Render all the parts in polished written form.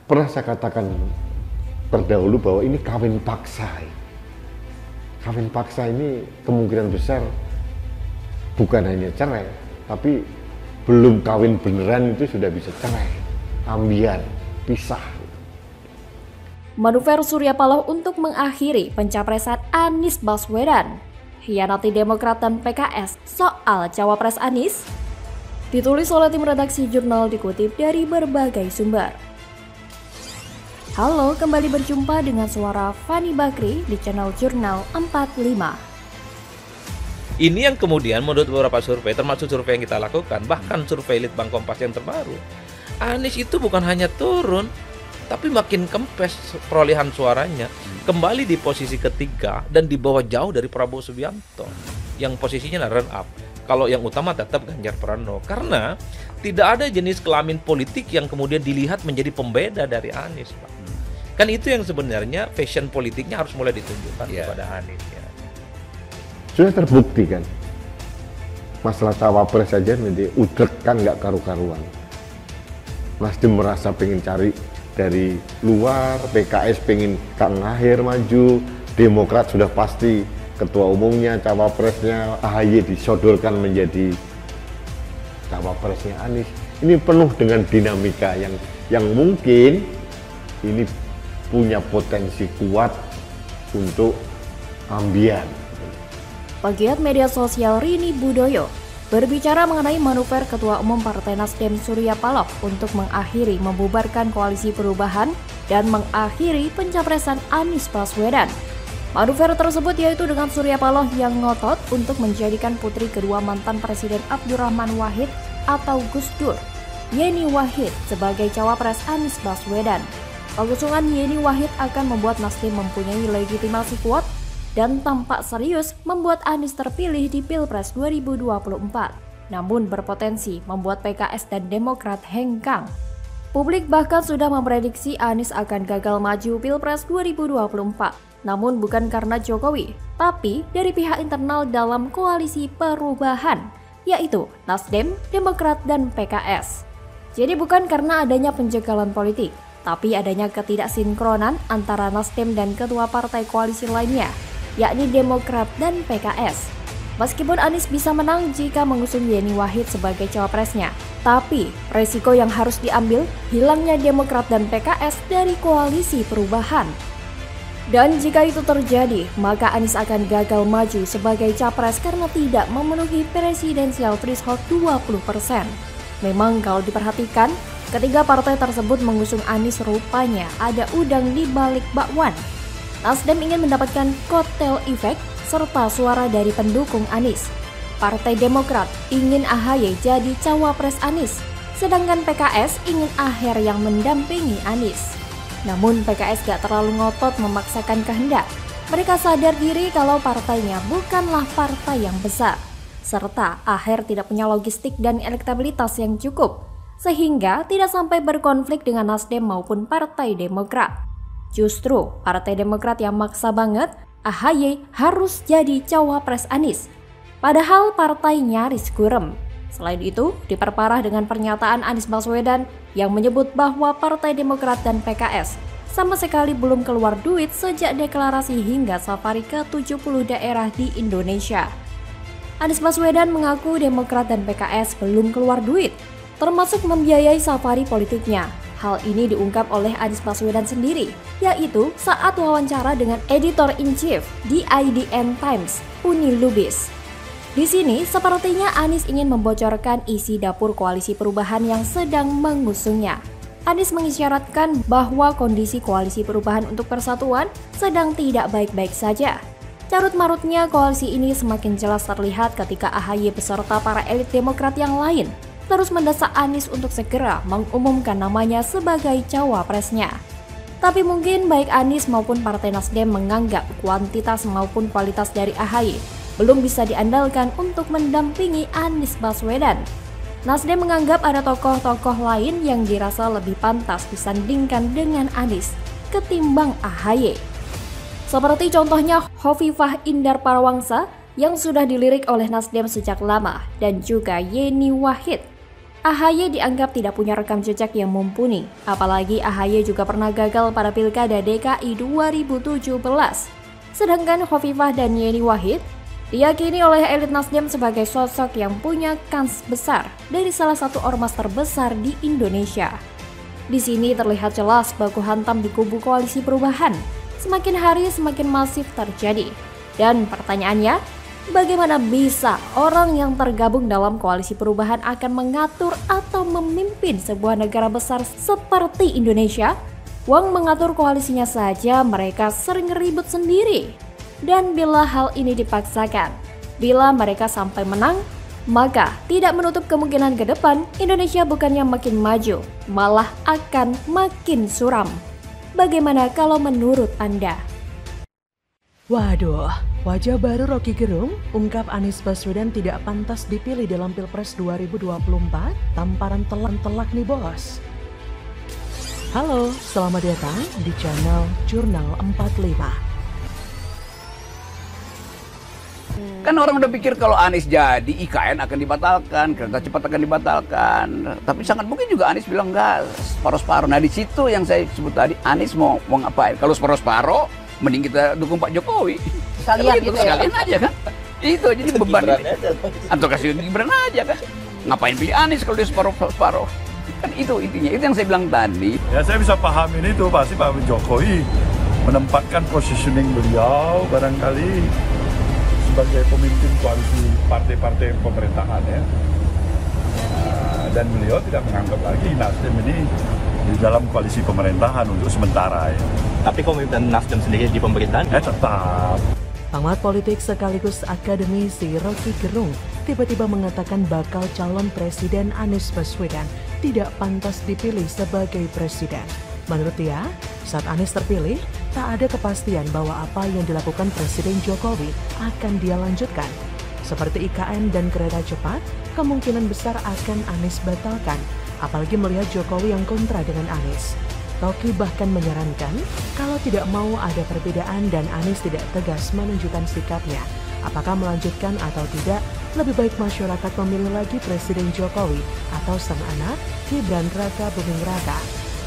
Pernah saya katakan terdahulu bahwa ini kawin paksa. Kawin paksa ini kemungkinan besar bukan hanya cerai, tapi belum kawin beneran itu sudah bisa cerai, ambiar, pisah. Manuver Surya Paloh untuk mengakhiri pencapresan Anies Baswedan. Hianati Demokrat dan PKS soal Cawapres Anies. Ditulis oleh tim redaksi jurnal, dikutip dari berbagai sumber. Halo, kembali berjumpa dengan suara Fani Bakri di channel Jurnal 45. Ini yang kemudian menurut beberapa survei, termasuk survei yang kita lakukan, bahkan survei Litbang Kompas yang terbaru, Anies itu bukan hanya turun, tapi makin kempes perolehan suaranya, kembali di posisi ketiga dan di bawah jauh dari Prabowo Subianto, yang posisinya run up. Kalau yang utama tetap Ganjar Pranowo, karena tidak ada jenis kelamin politik yang kemudian dilihat menjadi pembeda dari Anies, Pak. Kan itu yang sebenarnya fashion politiknya harus mulai ditunjukkan kepada Anies. Ya. Sudah terbukti kan, masalah cawapres saja nanti udrek kan nggak karu-karuan. Nasdem merasa pengen cari dari luar, PKS pengen Kang Aher maju, Demokrat sudah pasti ketua umumnya, cawapresnya AHY disodorkan menjadi cawapresnya Anies. Ini penuh dengan dinamika yang mungkin ini punya potensi kuat untuk ambiar. Pegiat media sosial Rini Budoyo berbicara mengenai manuver Ketua Umum Partai Nasdem Surya Paloh untuk mengakhiri membubarkan Koalisi Perubahan dan mengakhiri pencapresan Anies Baswedan. Manuver tersebut yaitu dengan Surya Paloh yang ngotot untuk menjadikan putri kedua mantan Presiden Abdurrahman Wahid atau Gus Dur, Yeni Wahid, sebagai cawapres Anies Baswedan. Pengusungan Yeni Wahid akan membuat Nasdem mempunyai legitimasi kuat dan tampak serius membuat Anies terpilih di Pilpres 2024, namun berpotensi membuat PKS dan Demokrat hengkang. Publik bahkan sudah memprediksi Anies akan gagal maju Pilpres 2024, namun bukan karena Jokowi, tapi dari pihak internal dalam Koalisi Perubahan, yaitu Nasdem, Demokrat, dan PKS. Jadi bukan karena adanya penjagalan politik, tapi adanya ketidaksinkronan antara Nasdem dan ketua partai koalisi lainnya, yakni Demokrat dan PKS. Meskipun Anies bisa menang jika mengusung Yeni Wahid sebagai cawapresnya, tapi resiko yang harus diambil hilangnya Demokrat dan PKS dari Koalisi Perubahan. Dan jika itu terjadi, maka Anies akan gagal maju sebagai capres karena tidak memenuhi presidensial threshold 20%. Memang kalau diperhatikan, ketiga partai tersebut mengusung Anies rupanya ada udang di balik bakwan. Nasdem ingin mendapatkan kotel efek serta suara dari pendukung Anies. Partai Demokrat ingin AHY jadi cawapres Anies, sedangkan PKS ingin Aher yang mendampingi Anies. Namun PKS gak terlalu ngotot memaksakan kehendak. Mereka sadar diri kalau partainya bukanlah partai yang besar, serta Aher tidak punya logistik dan elektabilitas yang cukup, sehingga tidak sampai berkonflik dengan Nasdem maupun Partai Demokrat. Justru Partai Demokrat yang maksa banget AHY harus jadi cawapres Anies, padahal partai nyaris gurem. Selain itu, diperparah dengan pernyataan Anies Baswedan yang menyebut bahwa Partai Demokrat dan PKS sama sekali belum keluar duit sejak deklarasi hingga safari ke 70 daerah di Indonesia. Anies Baswedan mengaku Demokrat dan PKS belum keluar duit, termasuk membiayai safari politiknya. Hal ini diungkap oleh Anies Baswedan sendiri, yaitu saat wawancara dengan Editor-in-Chief di IDN Times, Uni Lubis. Di sini, sepertinya Anies ingin membocorkan isi dapur Koalisi Perubahan yang sedang mengusungnya. Anies mengisyaratkan bahwa kondisi Koalisi Perubahan untuk Persatuan sedang tidak baik-baik saja. Carut-marutnya koalisi ini semakin jelas terlihat ketika AHY beserta para elit Demokrat yang lain terus mendesak Anies untuk segera mengumumkan namanya sebagai cawapresnya. Tapi mungkin baik Anies maupun Partai Nasdem menganggap kuantitas maupun kualitas dari AHY belum bisa diandalkan untuk mendampingi Anies Baswedan. Nasdem menganggap ada tokoh-tokoh lain yang dirasa lebih pantas disandingkan dengan Anies ketimbang AHY. Seperti contohnya Hovifah Indar Parawangsa yang sudah dilirik oleh Nasdem sejak lama dan juga Yeni Wahid. AHY dianggap tidak punya rekam jejak yang mumpuni, apalagi AHY juga pernah gagal pada Pilkada DKI 2017. Sedangkan Khofifah dan Yeni Wahid diyakini oleh elit Nasdem sebagai sosok yang punya kans besar dari salah satu ormas terbesar di Indonesia. Di sini terlihat jelas baku hantam di kubu Koalisi Perubahan. Semakin hari semakin masif terjadi. Dan pertanyaannya, bagaimana bisa orang yang tergabung dalam Koalisi Perubahan akan mengatur atau memimpin sebuah negara besar seperti Indonesia? Wong mengatur koalisinya saja mereka sering ribut sendiri. Dan bila hal ini dipaksakan, bila mereka sampai menang, maka tidak menutup kemungkinan ke depan Indonesia bukannya makin maju, malah akan makin suram. Bagaimana kalau menurut Anda? Waduh, wajah baru Rocky Gerung ungkap Anies Baswedan tidak pantas dipilih dalam Pilpres 2024, tamparan telak nih bos. Halo, selamat datang di channel Jurnal 45. Kan orang udah pikir kalau Anies jadi IKN akan dibatalkan, kereta cepat akan dibatalkan. Tapi sangat mungkin juga Anies bilang enggak, separuh-separuh. Nah di situ yang saya sebut tadi, Anies mau ngapain? Kalau separuh-separuh, mending kita dukung Pak Jokowi. Sekalian gitu ya? Sekalian aja kan. Itu jadi beban. Atau kasih Gibran aja kan. Ngapain pilih Anies kalau dia separuh-separuh? Kan itu intinya, itu yang saya bilang tadi. Ya saya bisa pahamin itu, pasti Pak Jokowi menempatkan positioning beliau barangkali sebagai pemimpin koalisi partai-partai pemerintahan ya. Dan beliau tidak menganggap lagi Nasdem ini di dalam koalisi pemerintahan untuk sementara ya. Tapi komitmen Nasdem sendiri di pemerintahan? Ya tetap. Pengamat politik sekaligus akademisi Rocky Gerung tiba-tiba mengatakan bakal calon Presiden Anies Baswedan tidak pantas dipilih sebagai presiden. Menurut dia, saat Anies terpilih, tak ada kepastian bahwa apa yang dilakukan Presiden Jokowi akan dia lanjutkan. Seperti IKN dan kereta cepat, kemungkinan besar akan Anies batalkan, apalagi melihat Jokowi yang kontra dengan Anies. Rocky bahkan menyarankan kalau tidak mau ada perbedaan dan Anies tidak tegas menunjukkan sikapnya, apakah melanjutkan atau tidak, lebih baik masyarakat memilih lagi Presiden Jokowi atau sang anak Gibran Raka Buming Raka.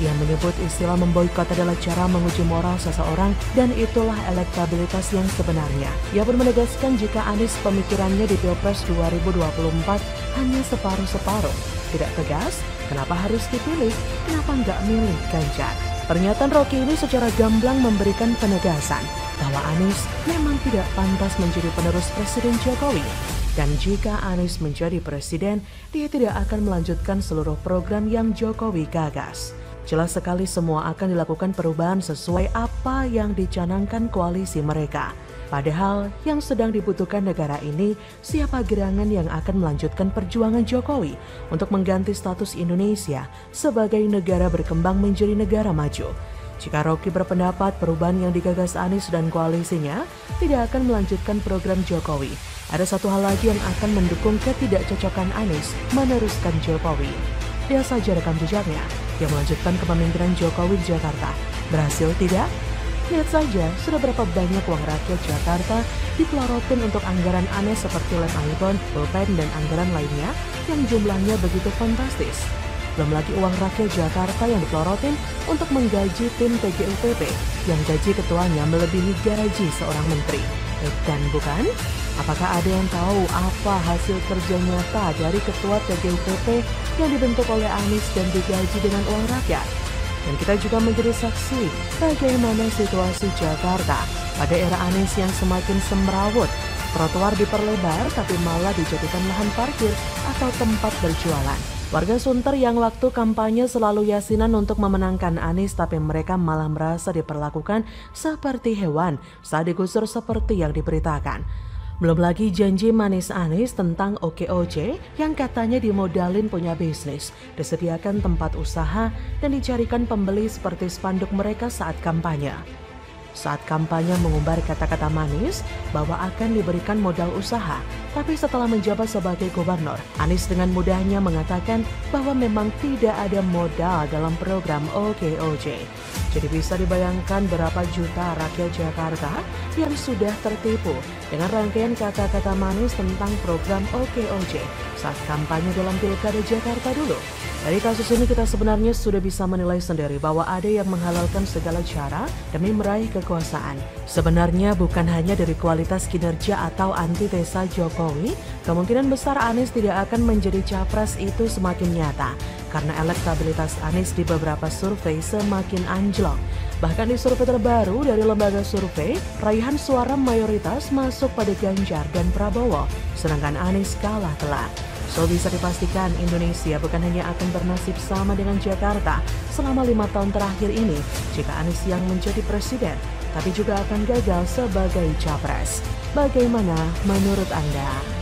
Ia menyebut istilah memboikot adalah cara menguji moral seseorang dan itulah elektabilitas yang sebenarnya. Ia pun menegaskan jika Anies pemikirannya di Pilpres 2024 hanya separuh-separuh. Tidak tegas, kenapa harus dipilih? Kenapa nggak milih Ganjar? Pernyataan Rocky ini secara gamblang memberikan penegasan bahwa Anies memang tidak pantas menjadi penerus Presiden Jokowi. Dan jika Anies menjadi presiden, dia tidak akan melanjutkan seluruh program yang Jokowi gagas. Jelas sekali semua akan dilakukan perubahan sesuai apa yang dicanangkan koalisi mereka. Padahal yang sedang dibutuhkan negara ini siapa gerangan yang akan melanjutkan perjuangan Jokowi untuk mengganti status Indonesia sebagai negara berkembang menjadi negara maju. Jika Rocky berpendapat perubahan yang digagas Anies dan koalisinya tidak akan melanjutkan program Jokowi, ada satu hal lagi yang akan mendukung ketidakcocokan Anies meneruskan Jokowi. Lihat saja rekam jejaknya yang melanjutkan kepemimpinan Jokowi di Jakarta. Berhasil tidak? Lihat saja sudah berapa banyak uang rakyat Jakarta dipelorotin untuk anggaran aneh seperti lem iPhone, pulpen, dan anggaran lainnya yang jumlahnya begitu fantastis. Belum lagi uang rakyat Jakarta yang dipelorotin untuk menggaji tim TGUPP yang gaji ketuanya melebihi gaji seorang menteri. Dan bukan? Apakah ada yang tahu apa hasil kerja nyata dari ketua TGUPP yang dibentuk oleh Anies dan digaji dengan uang rakyat? Dan kita juga menjadi saksi bagaimana situasi Jakarta pada era Anies yang semakin semrawut. Trotoar diperlebar tapi malah dijadikan lahan parkir atau tempat berjualan. Warga Sunter yang waktu kampanye selalu yasinan untuk memenangkan Anies tapi mereka malah merasa diperlakukan seperti hewan saat digusur seperti yang diberitakan. Belum lagi janji manis Anies tentang OKOJ yang katanya dimodalin punya bisnis, disediakan tempat usaha dan dicarikan pembeli seperti spanduk mereka saat kampanye. Saat kampanye mengumbar kata-kata manis bahwa akan diberikan modal usaha, tapi setelah menjabat sebagai gubernur, Anies dengan mudahnya mengatakan bahwa memang tidak ada modal dalam program OKOJ. Jadi bisa dibayangkan berapa juta rakyat Jakarta yang sudah tertipu dengan rangkaian kata-kata manis tentang program OKOJ saat kampanye dalam Pilkada Jakarta dulu. Dari kasus ini kita sebenarnya sudah bisa menilai sendiri bahwa ada yang menghalalkan segala cara demi meraih kekuasaan. Sebenarnya bukan hanya dari kualitas kinerja atau antitesa Jokowi, kemungkinan besar Anies tidak akan menjadi capres itu semakin nyata karena elektabilitas Anies di beberapa survei semakin anjlok. Bahkan di survei terbaru dari lembaga survei, raihan suara mayoritas masuk pada Ganjar dan Prabowo, sedangkan Anies kalah telak. So bisa dipastikan Indonesia bukan hanya akan bernasib sama dengan Jakarta selama 5 tahun terakhir ini jika Anies yang menjadi presiden, tapi juga akan gagal sebagai capres. Bagaimana menurut Anda?